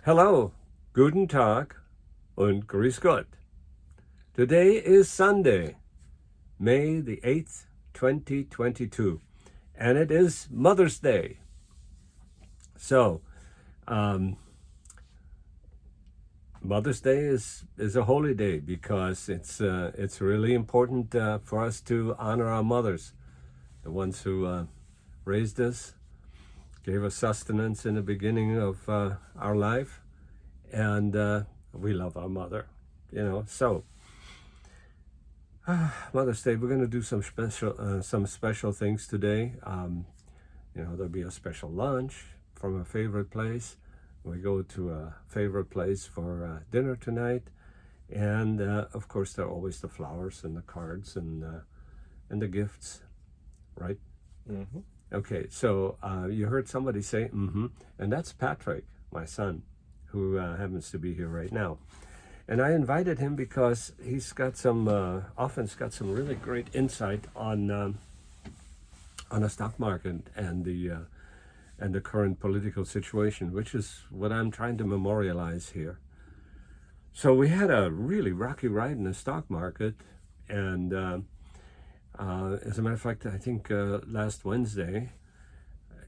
Hello, guten Tag und grüß Gott. Today is Sunday, May the 8th, 2022, and it is Mother's Day. So, Mother's Day is a holy day because it's really important for us to honor our mothers, the ones who raised us, gave us sustenance in the beginning of our life, and we love our mother, So, Mother's Day, we're going to do some special things today. There'll be a special lunch from a favorite place. We go to a favorite place for dinner tonight, and of course, there are always the flowers and the cards and the gifts, right? Mm-hmm. Okay, so you heard somebody say "mm-hmm," and that's Patrick, my son, who happens to be here right now. And I invited him because he's got often's got some really great insight on the stock market and the current political situation, which is what I'm trying to memorialize here. So we had a really rocky ride in the stock market, and as a matter of fact, I think last Wednesday,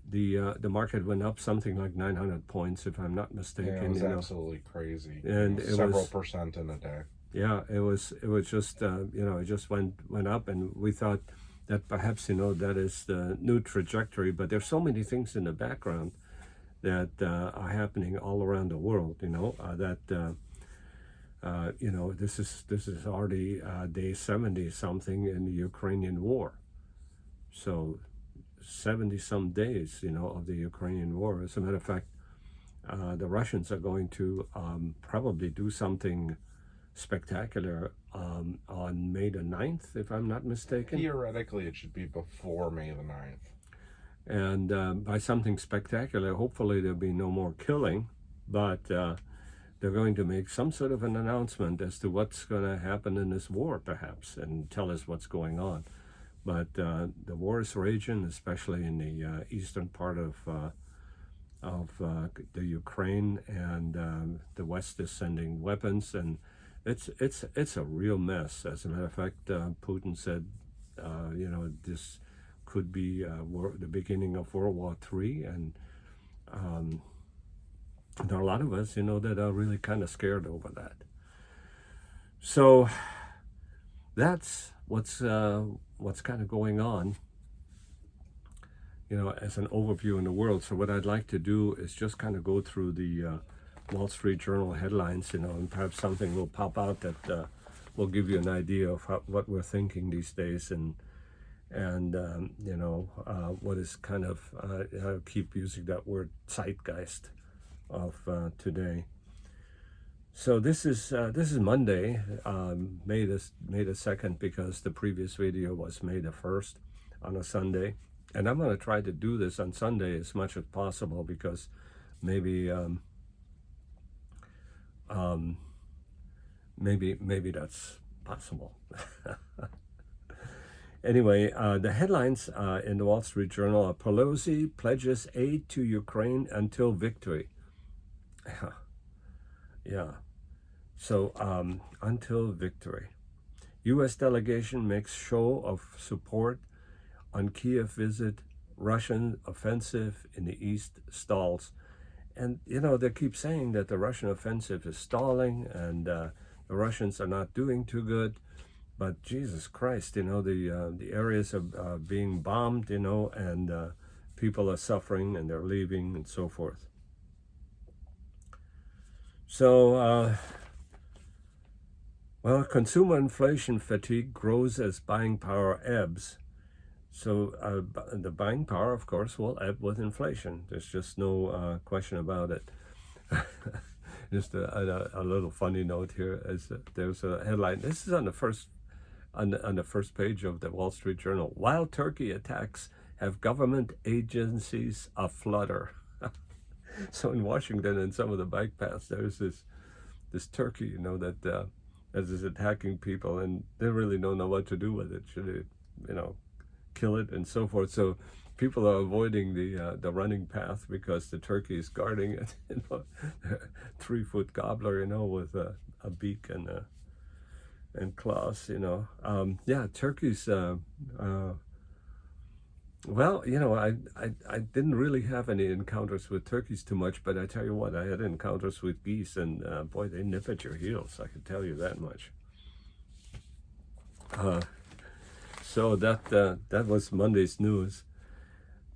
the market went up something like 900 points, if I'm not mistaken. Yeah, it was absolutely crazy. And it several was percent in a day. Yeah, it was just it just went up, and we thought that perhaps that is the new trajectory. But there's so many things in the background that are happening all around the world. This is already day 70 something in the Ukrainian war. So 70 some days, of the Ukrainian war. As a matter of fact, the Russians are going to probably do something spectacular on May the 9th, if I'm not mistaken. Theoretically, it should be before May the 9th. And by something spectacular, hopefully there'll be no more killing, but they're going to make some sort of an announcement as to what's going to happen in this war, perhaps, and tell us what's going on. But the war is raging, especially in the eastern part of the Ukraine, and the West is sending weapons, and it's a real mess. As a matter of fact, Putin said, this could be the beginning of World War III, and there are a lot of us, that are really kind of scared over that. So that's what's kind of going on, as an overview in the world. So what I'd like to do is just kind of go through the Wall Street Journal headlines, and perhaps something will pop out that will give you an idea of what we're thinking these days, and what is kind of I keep using that word, zeitgeist of today. So this is Monday, May the 2nd, because the previous video was May the 1st on a Sunday, and I'm going to try to do this on Sunday as much as possible, because maybe maybe that's possible. Anyway, the headlines in the Wall Street Journal are: Pelosi pledges aid to Ukraine until victory. Yeah. So until victory. U.S. delegation makes show of support on Kiev visit. Russian offensive in the east stalls. And, they keep saying that the Russian offensive is stalling, and the Russians are not doing too good. But Jesus Christ, the areas are being bombed, and people are suffering, and they're leaving, and so forth. So, consumer inflation fatigue grows as buying power ebbs. So the buying power, of course, will ebb with inflation. There's just no question about it. Just a little funny note here is that there's a headline. This is on the first page of the Wall Street Journal. Wild turkey attacks have government agencies aflutter. So in Washington, in some of the bike paths, there's this turkey, that is attacking people, and they really don't know what to do with it. Should it, kill it, and so forth. So people are avoiding the running path because the turkey is guarding it. 3-foot gobbler, with a beak and claws. Yeah, turkeys. Well, I didn't really have any encounters with turkeys too much, but I tell you what, I had encounters with geese, and boy, they nip at your heels. I can tell you that much. So that was Monday's news.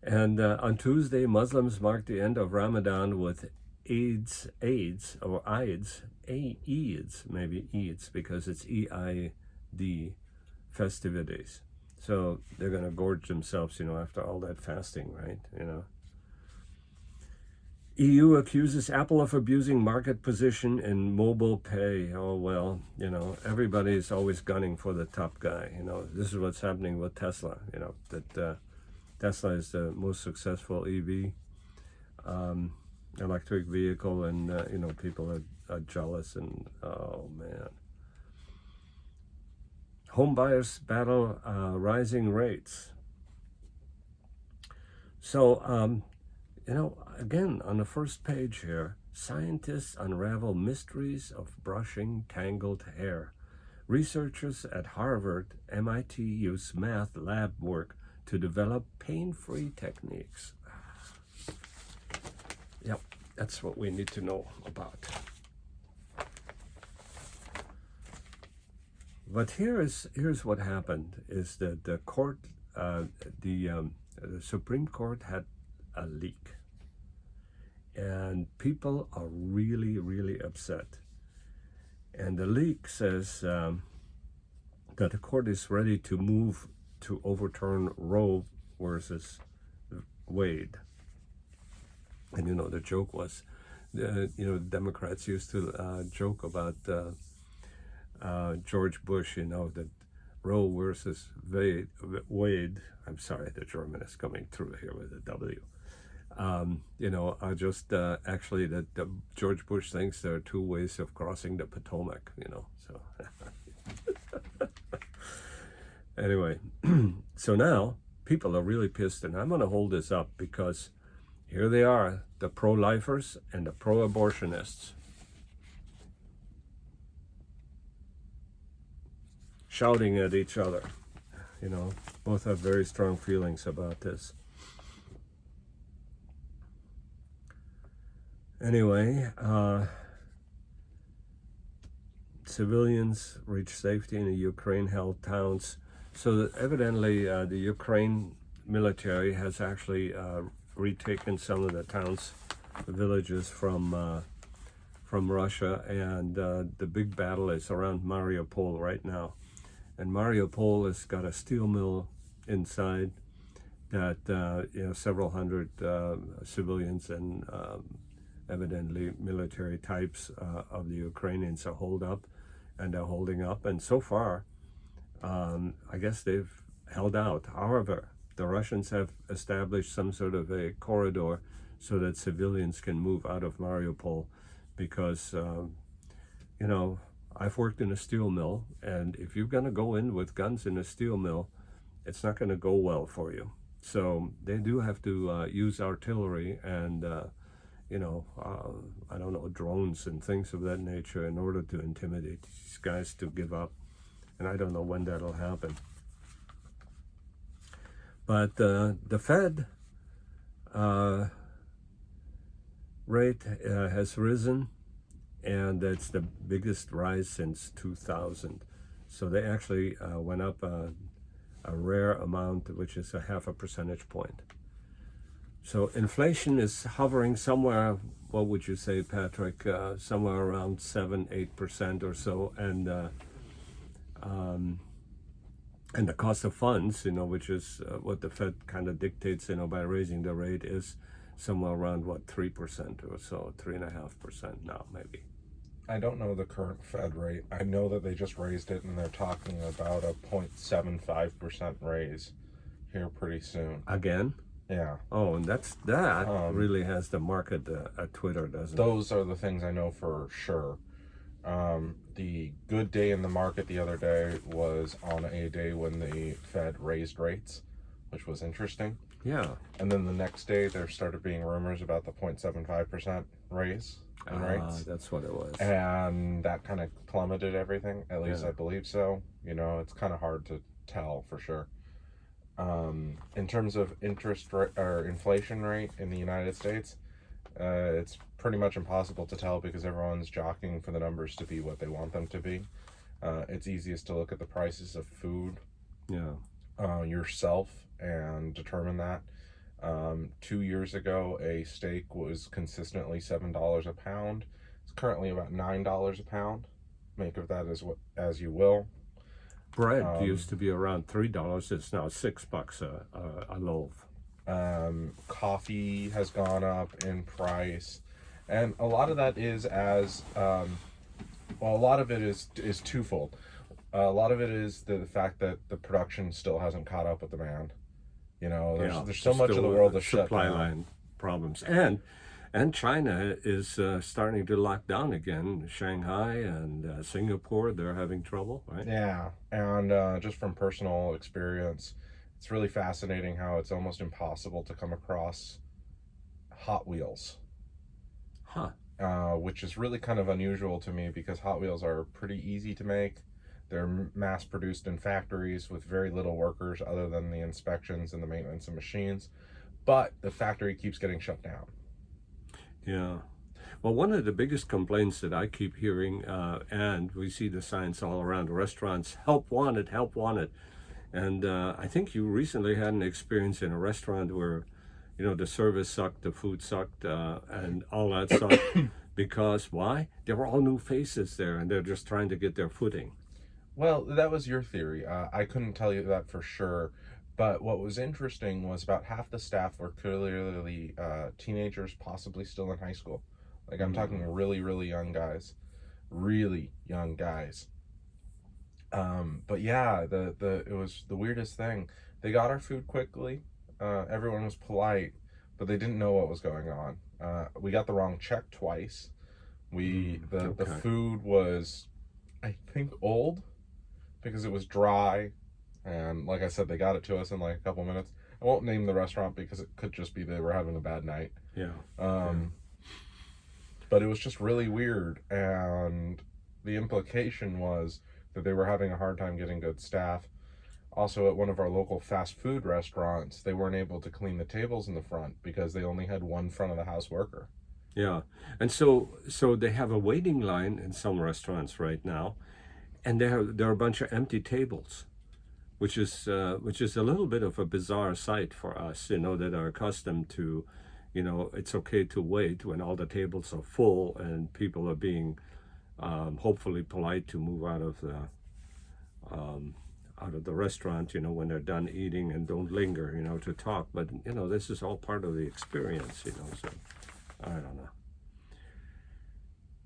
And on Tuesday, Muslims marked the end of Ramadan with Eids, maybe Eids, because it's E-I-D, festivities. So they're going to gorge themselves, after all that fasting, right? EU accuses Apple of abusing market position in mobile pay. Oh, well, everybody's always gunning for the top guy. This is what's happening with Tesla, that Tesla is the most successful EV, electric vehicle, and, people are jealous, and, oh, man. Home buyers battle rising rates. So, again, on the first page here, scientists unravel mysteries of brushing tangled hair. Researchers at Harvard, MIT use math lab work to develop pain-free techniques. Yep, that's what we need to know about. But here's what happened: is that the court, the Supreme Court had a leak, and people are really, really upset. And the leak says that the court is ready to move to overturn Roe versus Wade. And the joke was, Democrats used to joke about George Bush, that Roe versus Wade. I'm sorry, the German is coming through here with a W. Are just actually that George Bush thinks there are two ways of crossing the Potomac, so. Anyway, so now people are really pissed, and I'm going to hold this up because here they are, the pro-lifers and the pro-abortionists, shouting at each other. Both have very strong feelings about this. Anyway, civilians reach safety in the Ukraine-held towns. So that evidently the Ukraine military has actually retaken some of the towns, the villages from Russia, and the big battle is around Mariupol right now. And Mariupol has got a steel mill inside that several hundred civilians and evidently military types of the Ukrainians are holed up, and they're holding up. And so far, I guess they've held out. However, the Russians have established some sort of a corridor so that civilians can move out of Mariupol, because, I've worked in a steel mill, and if you're going to go in with guns in a steel mill, it's not going to go well for you. So they do have to use artillery and, I don't know, drones and things of that nature in order to intimidate these guys to give up. And I don't know when that'll happen. But the Fed rate has risen, and it's the biggest rise since 2000. So they actually went up a rare amount, which is a 0.5 percentage point. So inflation is hovering somewhere, what would you say, Patrick? Somewhere around 7-8% or so, and the cost of funds, which is what the Fed kind of dictates, by raising the rate, is somewhere around 3% or so, 3.5% now, maybe. I don't know the current Fed rate. I know that they just raised it, and they're talking about a 0.75% raise here pretty soon. Again? Yeah. Oh, and that really has the market at Twitter, doesn't it? Those are the things I know for sure. The good day in the market the other day was on a day when the Fed raised rates, which was interesting. Yeah. And then the next day, there started being rumors about the 0.75% raise in rates. That's what it was. And that kind of plummeted everything. At least Yeah. I believe so. It's kind of hard to tell for sure. In terms of interest rate or inflation rate in the United States, it's pretty much impossible to tell because everyone's jockeying for the numbers to be what they want them to be. It's easiest to look at the prices of food Yeah. yourself and determine that. 2 years ago, a steak was consistently $7 a pound. It's currently about $9 a pound. Make of that as you will. Bread used to be around $3. It's now $6 a loaf. Coffee has gone up in price, and a lot of that is a lot of it is twofold. A lot of it is the fact that the production still hasn't caught up with demand. There's so much of the world that's shut supply down. line problems, and China is starting to lock down again. Shanghai and Singapore, they're having trouble, right? Yeah, and just from personal experience, it's really fascinating how it's almost impossible to come across Hot Wheels. Huh. Which is really kind of unusual to me because Hot Wheels are pretty easy to make. They're mass produced in factories with very little workers other than the inspections and the maintenance of machines. But the factory keeps getting shut down. Yeah. Well, one of the biggest complaints that I keep hearing, and we see the signs all around restaurants, help wanted, help wanted. And I think you recently had an experience in a restaurant where, the service sucked, the food sucked, and all that sucked. Because why? There were all new faces there, and they're just trying to get their footing. Well, that was your theory. I couldn't tell you that for sure. But what was interesting was about half the staff were clearly teenagers, possibly still in high school. Like I'm talking really, really young guys. Really young guys. But yeah, it was the weirdest thing. They got our food quickly. Everyone was polite, but they didn't know what was going on. We got the wrong check twice. The food was, I think, old because it was dry, and like I said, they got it to us in like a couple minutes. I won't name the restaurant because it could just be they were having a bad night. Yeah. But it was just really weird, and the implication was that they were having a hard time getting good staff. Also, at one of our local fast food restaurants, they weren't able to clean the tables in the front because they only had one front of the house worker. Yeah. And so they have a waiting line in some restaurants right now, and there are a bunch of empty tables, which is a little bit of a bizarre sight for us, that are accustomed to, it's okay to wait when all the tables are full and people are being hopefully polite to move out of the restaurant, when they're done eating, and don't linger, to talk. But this is all part of the experience, so I don't know.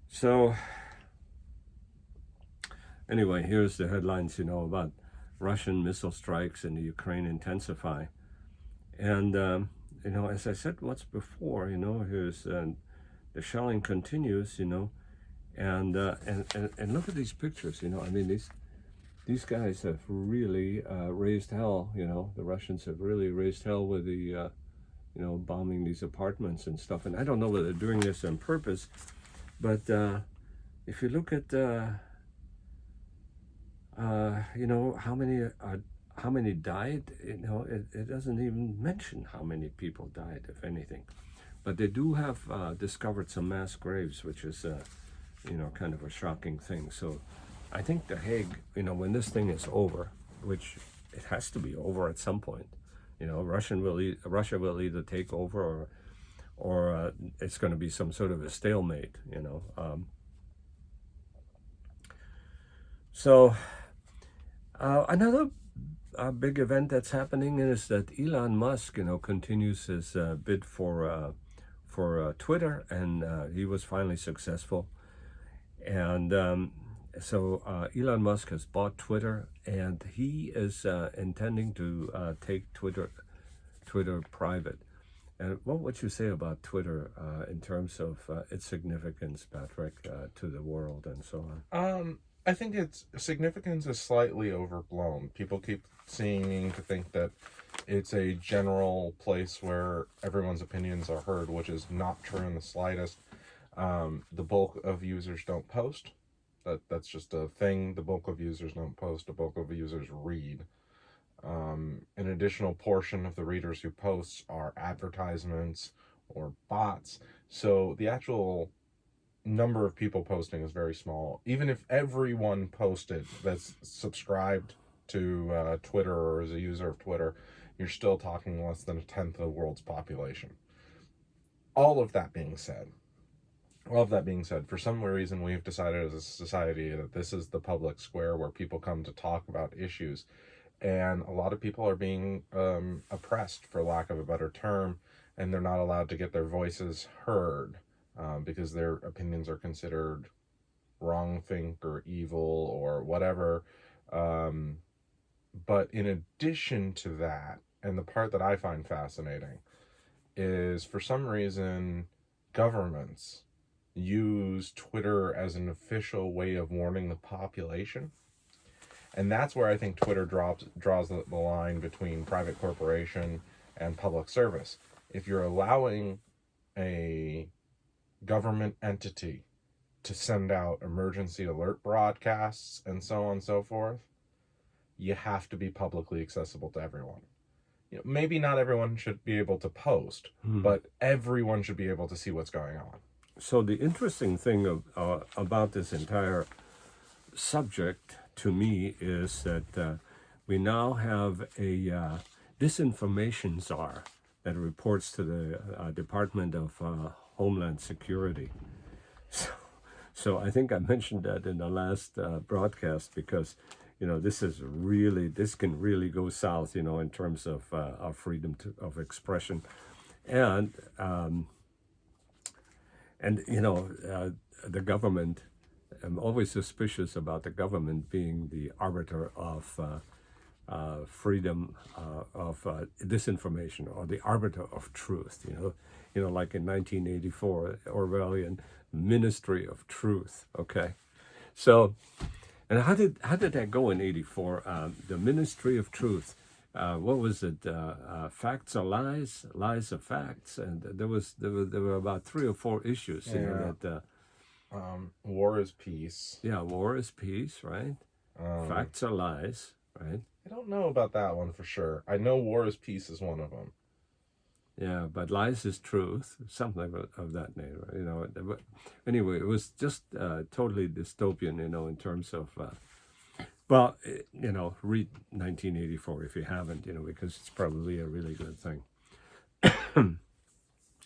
So anyway, here's the headlines, about Russian missile strikes in the Ukraine intensify. And, as I said once before, here's the shelling continues, and look at these pictures, these guys have really raised hell, the Russians have really raised hell with the, bombing these apartments and stuff. And I don't know whether they're doing this on purpose, but if you look at how many died, it doesn't even mention how many people died, if anything. But they do have discovered some mass graves, which is kind of a shocking thing. So I think The Hague, when this thing is over, which it has to be over at some point, Russia will either take over or it's going to be some sort of a stalemate, So another big event that's happening is that Elon Musk, continues his bid for Twitter, and he was finally successful. And so Elon Musk has bought Twitter, and he is intending to take Twitter private. And what would you say about Twitter in terms of its significance, Patrick, to the world and so on? I think its significance is slightly overblown. People keep seeming to think that it's a general place where everyone's opinions are heard, which is not true in the slightest. The bulk of users don't post. That's just a thing. The bulk of users don't post. The bulk of users read. An additional portion of the readers who post are advertisements or bots. So the actual number of people posting is very small. Even if everyone posted that's subscribed to Twitter or is a user of Twitter, you're still talking less than a tenth of the world's population. All of that being said, for some reason, we've decided as a society that this is the public square where people come to talk about issues. And a lot of people are being oppressed, for lack of a better term, and they're not allowed to get their voices heard because their opinions are considered wrong, think, or evil, or whatever. But in addition to that, and the part that I find fascinating, is for some reason governments use Twitter as an official way of warning the population. And that's where I think Twitter draws the line between private corporation and public service. If you're allowing a government entity to send out emergency alert broadcasts and so on and so forth, you have to be publicly accessible to everyone. Maybe not everyone should be able to post, but everyone should be able to see what's going on. So the interesting thing about this entire subject to me is that we now have a disinformation czar that reports to the Department of Homeland Security. So I think I mentioned that in the last broadcast because this can really go south, in terms of our freedom of expression, and the government. I'm always suspicious about the government being the arbiter of freedom of disinformation, or the arbiter of truth. Like in 1984, Orwellian Ministry of Truth. Okay, so. And how did that go in '84? The Ministry of Truth. What was it? Facts or lies? Lies or facts? And there were about 3 or 4 issues. That. War is peace. Yeah, war is peace, right? Facts or lies, right? I don't know about that one for sure. I know war is peace is one of them. Yeah, but lies is truth, something of that nature. But anyway, it was just totally dystopian, in terms of. Read 1984 if you haven't, because it's probably a really good thing.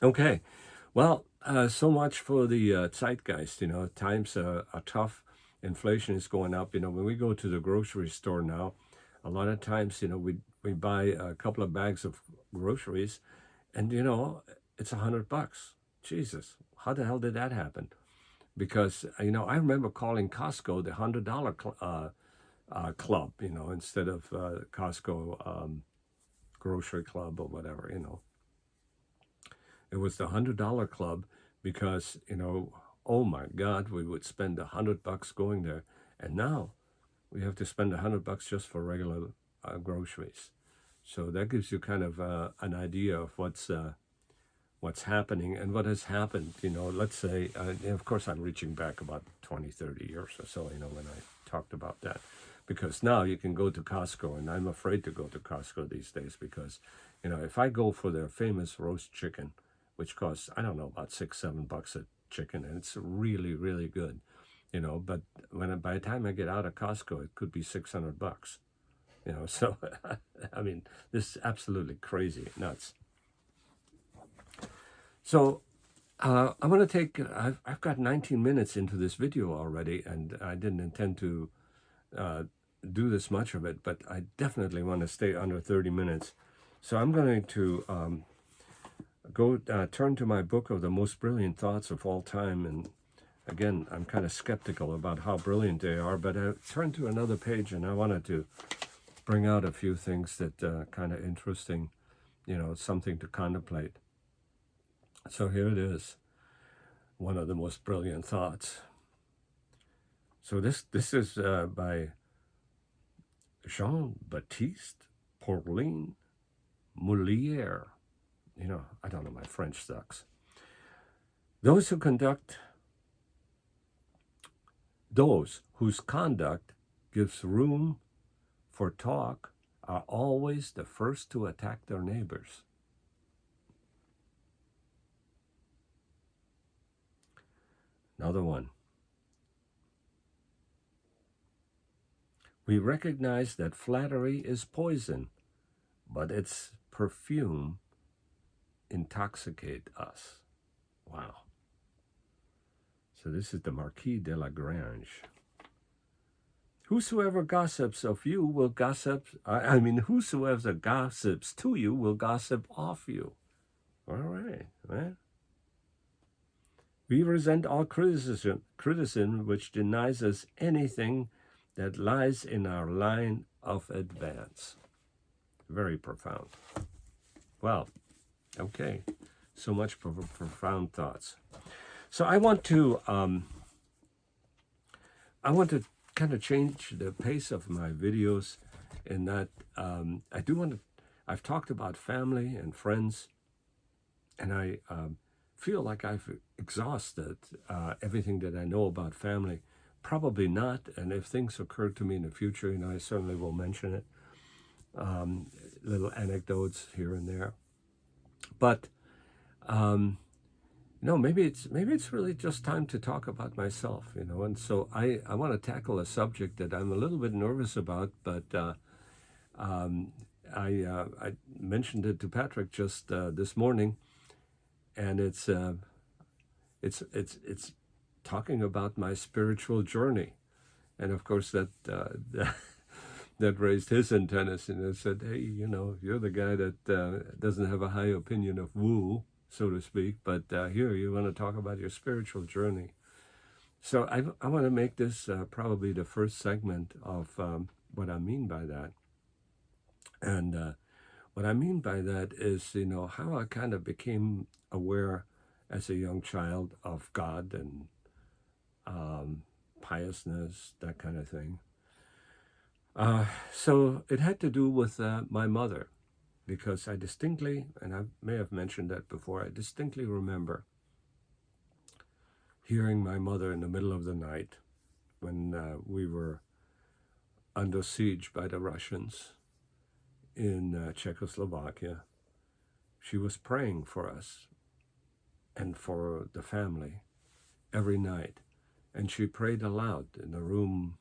Okay, well, so much for the zeitgeist. Times are tough. Inflation is going up. When we go to the grocery store now, a lot of times, we buy a couple of bags of groceries. And it's $100. Jesus, how the hell did that happen? Because I remember calling Costco the $100 club, instead of Costco grocery club or whatever. It was the $100 club because oh my God, we would spend $100 going there, and now we have to spend $100 just for regular groceries. So that gives you kind of an idea of what's happening and what has happened. Let's say, of course, I'm reaching back about 20, 30 years or so, when I talked about that. Because now you can go to Costco, and I'm afraid to go to Costco these days because, if I go for their famous roast chicken, which costs, I don't know, about $6, $7 a chicken, and it's really, really good, but by the time I get out of Costco, it could be $600. So, I mean, this is absolutely crazy, nuts. So, I'm going to take, I've got 19 minutes into this video already, and I didn't intend to do this much of it, but I definitely want to stay under 30 minutes. So I'm going to turn to my book of the most brilliant thoughts of all time, and again, I'm kind of skeptical about how brilliant they are, but I turned to another page, and I wanted to bring out a few things that kind of interesting, something to contemplate. So here it is, one of the most brilliant thoughts. So this is by Jean-Baptiste Pauline Molière. I don't know, my French sucks. Those whose conduct gives room for talk are always the first to attack their neighbors. Another one. We recognize that flattery is poison, but its perfume intoxicate us. Wow. So this is the Marquis de Lagrange. Whosoever gossips of you will gossip, whosoever gossips to you will gossip off you. All right, man. We resent all criticism which denies us anything that lies in our line of advance. Very profound. Well, okay. So much for profound thoughts. So I want to kind of change the pace of my videos in that I've talked about family and friends, and I feel like I've exhausted everything that I know about family. Probably not, and if things occur to me in the future, I certainly will mention it. Little anecdotes here and there. But maybe it's really just time to talk about myself, and so I want to tackle a subject that I'm a little bit nervous about, but I mentioned it to Patrick just this morning, and it's talking about my spiritual journey, and of course that raised his antennas, and said, hey, you're the guy that doesn't have a high opinion of woo, so to speak, but here you want to talk about your spiritual journey. So I want to make this probably the first segment of what I mean by that. And what I mean by that is, how I kind of became aware as a young child of God and piousness, that kind of thing. So it had to do with my mother, because I distinctly, and I may have mentioned that before, I distinctly remember hearing my mother in the middle of the night when we were under siege by the Russians in Czechoslovakia. She was praying for us and for the family every night. And she prayed aloud in the room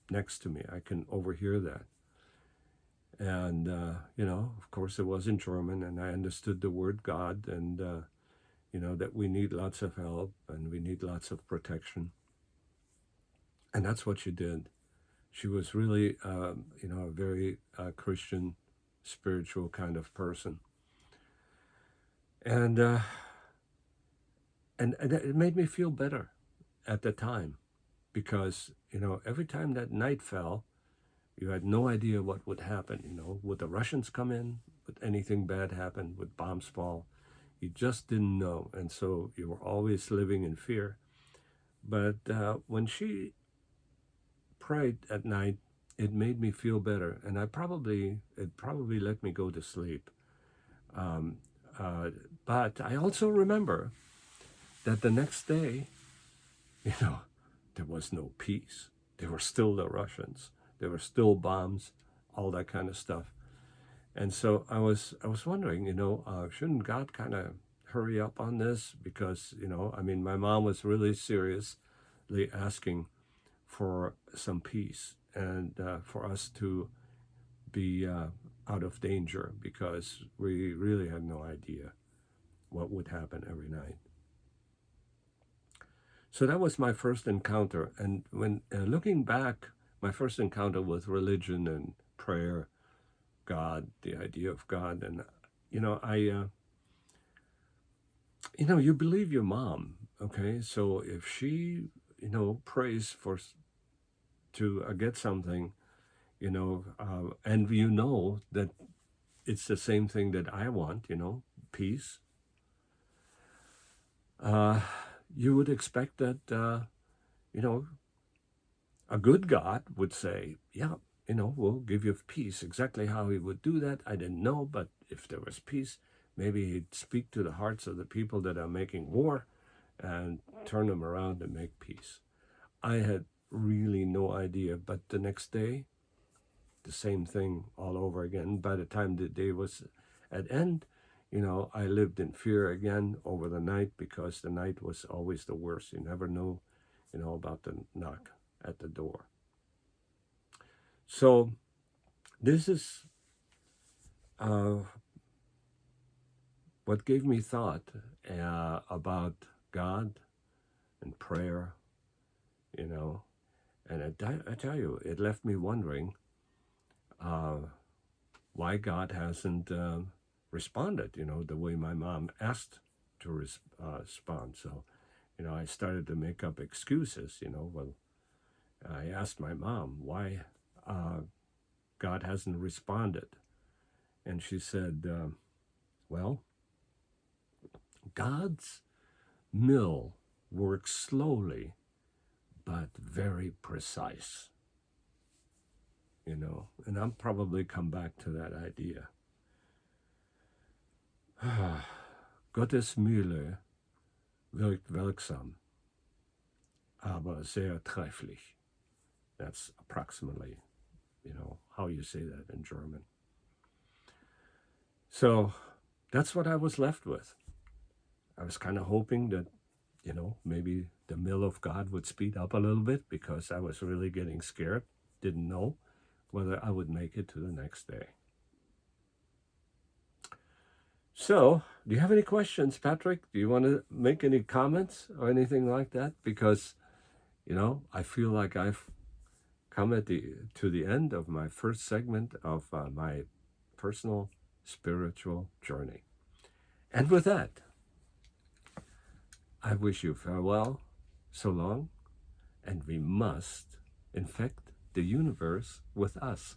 next to me. I can overhear that. And, of course it was in German, and I understood the word God, and, that we need lots of help and we need lots of protection. And that's what she did. She was really, a very Christian, spiritual kind of person. And it made me feel better at the time, because, every time that night fell, you had no idea what would happen. Would the Russians come in? Would anything bad happen? Would bombs fall? You just didn't know. And so you were always living in fear. But when she prayed at night, it made me feel better. And it probably let me go to sleep. But I also remember that the next day, there was no peace. There were still the Russians. There were still bombs, all that kind of stuff. And so I was wondering, shouldn't God kind of hurry up on this? Because, my mom was really seriously asking for some peace and for us to be out of danger, because we really had no idea what would happen every night. So that was my first encounter. And when looking back, my first encounter with religion and prayer, God, the idea of God, and you believe your mom, okay? So if she, prays to get something, and that it's the same thing that I want, peace, you would expect that, a good God would say, yeah, we'll give you peace. Exactly how he would do that, I didn't know, but if there was peace, maybe he'd speak to the hearts of the people that are making war and turn them around and make peace. I had really no idea, but the next day, the same thing all over again. By the time the day was at end, I lived in fear again over the night, because the night was always the worst. You never know, about the knock at the door. So this is what gave me thought about God and prayer, and I tell you, it left me wondering why God hasn't responded, the way my mom asked to respond. So, I started to make up excuses, well, I asked my mom why God hasn't responded. And she said, well, God's mill works slowly, but very precise. And I'll probably come back to that idea. Gottes Mühle wirkt wirksam, aber sehr trefflich. That's approximately, how you say that in German. So that's what I was left with. I was kind of hoping that, maybe the mill of God would speed up a little bit, because I was really getting scared. Didn't know whether I would make it to the next day. So, do you have any questions, Patrick? Do you want to make any comments or anything like that? Because, I feel like I've come to the end of my first segment of my personal spiritual journey. And with that, I wish you farewell, so long, and we must infect the universe with us.